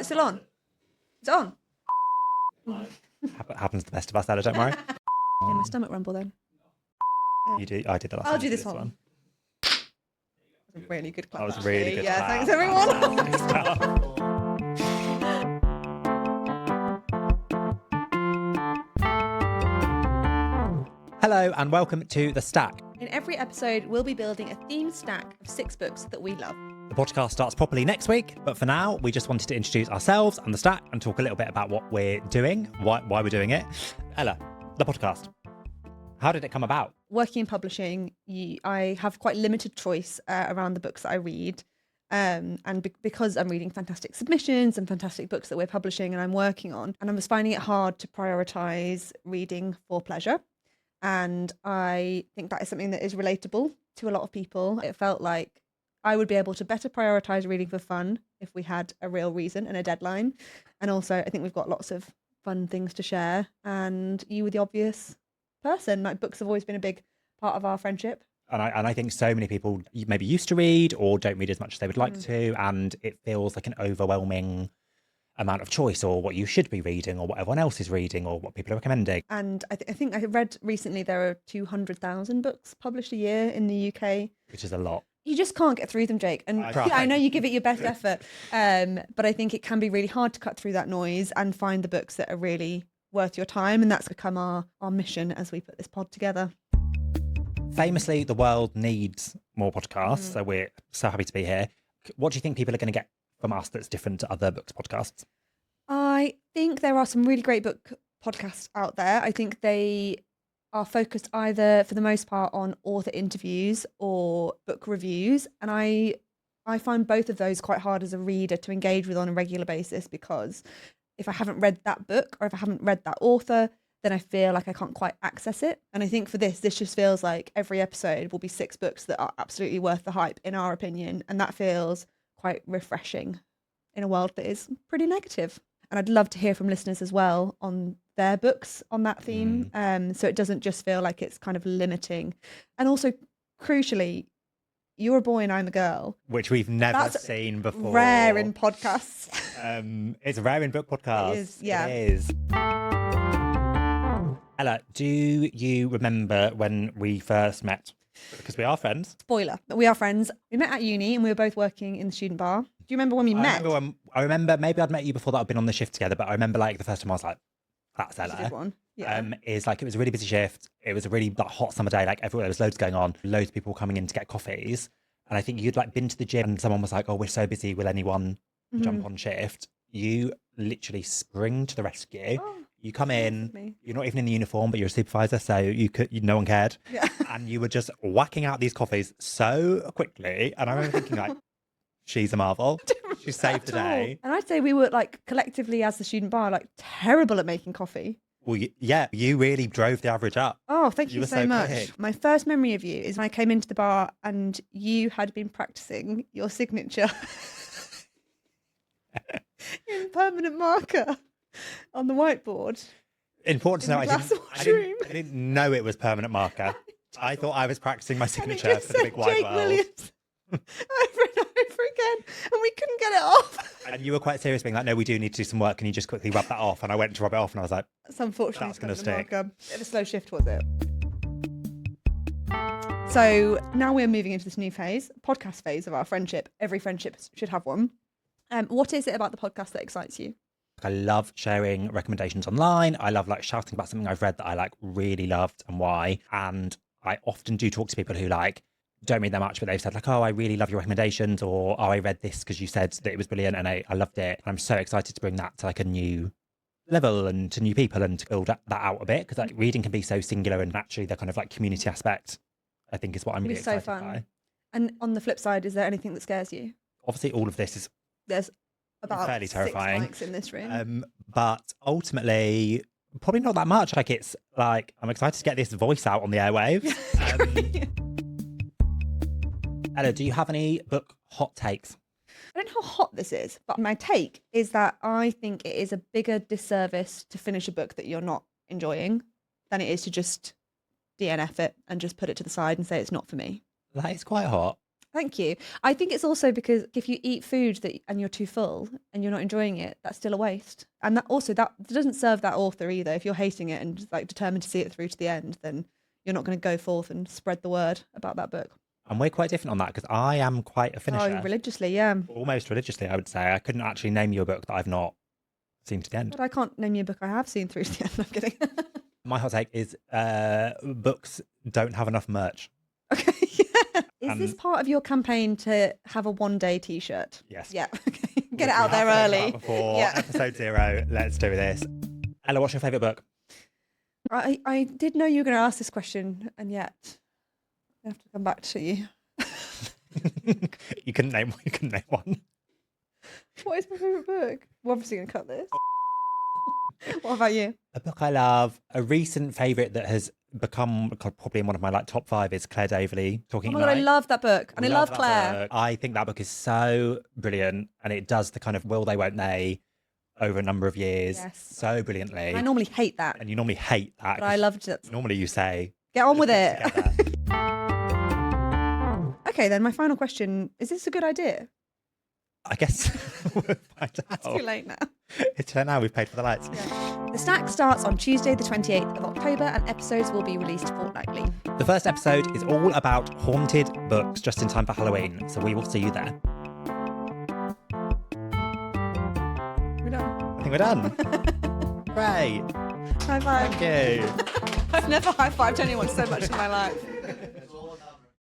it still on? Is it on? Happens to the best of us, Ella, don't worry. Yeah, my stomach rumble then. You do. I did the last I'll one. do You this did one. That was a really good clap. That was really actually. good. Yeah, clap. thanks everyone. Hello and welcome to The Stack. In every episode, we'll be building a themed stack of 6 books that we love. The podcast starts properly next week, but for now, we just wanted to introduce ourselves and The Stack and talk a little bit about what we're doing, why we're doing it. Ella, the podcast. How did it come about? Working in publishing, I have quite limited choice around the books that I read. Because I'm reading fantastic submissions and fantastic books that we're publishing and I'm working on, and I was finding it hard to prioritise reading for pleasure. And I think that is something that is relatable to a lot of people. It felt like I would be able to better prioritise reading for fun if we had a real reason and a deadline. And also, I think we've got lots of fun things to share. And you were the obvious person. Like, books have always been a big part of our friendship. And I think so many people maybe used to read or don't read as much as they would like to. And it feels like an overwhelming amount of choice, or what you should be reading, or what everyone else is reading, or what people are recommending. And I think I read recently there are 200,000 books published a year in the UK. Which is a lot. You just can't get through them, Jake. And I know you give it your best effort, but I think it can be really hard to cut through that noise and find the books that are really worth your time. And that's become our mission as we put this pod together. Famously, the world needs more podcasts, so we're so happy to be here. What do you think people are going to get from us that's different to other books podcasts? I think there are some really great book podcasts out there. I think they are focused either, for the most part, on author interviews or book reviews. And I find both of those quite hard as a reader to engage with on a regular basis, because if I haven't read that book or if I haven't read that author, then I feel like I can't quite access it. And I think for this just feels like every episode will be 6 books that are absolutely worth the hype, in our opinion. And that feels quite refreshing in a world that is pretty negative. And I'd love to hear from listeners as well on their books on that theme. So it doesn't just feel like it's kind of limiting. And also, crucially, you're a boy and I'm a girl. Which we've never seen before. Rare in podcasts. It's rare in book podcasts. It is, yeah. It is. Ella, do you remember when we first met? Because we are friends. Spoiler, but we are friends. We met at uni and we were both working in the student bar. Do you remember when we met? I remember maybe I'd met you before that. I'd been on the shift together, but I remember like the first time I was like, that's Ella. That's a good one. Yeah. Is like, it was a really busy shift. It was a really hot summer day. Like everywhere, there was loads going on. Loads of people were coming in to get coffees. And I think you'd like been to the gym and someone was like, oh, we're so busy. Will anyone jump on shift? You literally spring to the rescue. Oh, you come in, you're not even in the uniform, but you're a supervisor, so no one cared. Yeah. And you were just whacking out these coffees so quickly. And I remember thinking like, she's a marvel. She saved the day. And I'd say we were like collectively as the student bar, like terrible at making coffee. Well, yeah, you really drove the average up. Oh, thank you were so much. quick. My first memory of you is when I came into the bar and you had been practicing your signature in permanent marker on the whiteboard. Important to know, I didn't know it was permanent marker. I thought I was practicing my signature for the big wide Jake world. Williams over and over again, and we couldn't get it off. And you were quite serious, being like, no, we do need to do some work. Can you just quickly rub that off? And I went to rub it off and I was like, That's unfortunately That's gonna permanent stick. marker. Bit of a slow shift, was it? So now we're moving into this new phase, podcast phase of our friendship. Every friendship should have one. What is it about the podcast that excites you? I love sharing recommendations online. I love like shouting about something I've read that I like really loved and why. And I often do talk to people who like don't read that much, but they've said like, oh, I really love your recommendations, or oh, I read this because you said that it was brilliant and I loved it. And I'm so excited to bring that to like a new level and to new people and to build that out a bit, because like reading can be so singular, and actually the kind of like community aspect I think is what I'm really excited so fun. by. And on the flip side, is there anything that scares you? Obviously all of this is There's about fairly 6 terrifying. mics in this room. But ultimately probably not that much. Like it's like I'm excited to get this voice out on the airwaves. Ella, do you have any book hot takes? I don't know how hot this is, but my take is that I think it is a bigger disservice to finish a book that you're not enjoying than it is to just DNF it and just put it to the side and say it's not for me. That is quite hot. Thank you. I think it's also because if you eat food and you're too full and you're not enjoying it, that's still a waste. And that doesn't serve that author either. If you're hating it and just like determined to see it through to the end, then you're not going to go forth and spread the word about that book. And we're quite different on that because I am quite a finisher. Oh, religiously, yeah. Almost religiously, I would say. I couldn't actually name you a book that I've not seen to the end. But I can't name you a book I have seen through to the end. I'm kidding. My hot take is books don't have enough merch. Okay, yeah. Is this part of your campaign to have a one-day T-shirt? Yes. Yeah, okay. Get it out there early. Before episode 0, let's do this. Ella, what's your favourite book? I did know you were going to ask this question, and yet I have to come back to you. You couldn't name one. What is my favourite book? We're obviously going to cut this. What about you? A book I love, a recent favourite that has become probably in one of my like top 5 is Claire Daverley, Talking Oh my at God, I Night. love that book. And I love that Claire. book. I think that book is so brilliant, and it does the kind of will they, won't they over a number of years so brilliantly. I normally hate that. And you normally hate that. But I loved it. Normally you say, get on with it. Together. Okay, then my final question. Is this a good idea? I guess we'll find out. It's too late now. It's now we've paid for the lights. Yeah. The Stack starts on Tuesday the 28th of October and episodes will be released fortnightly. The first episode is all about haunted books just in time for Halloween, so we will see you there. We're done. I think we're done. Great. High five. Thank you. I've never high-fived anyone so much in my life.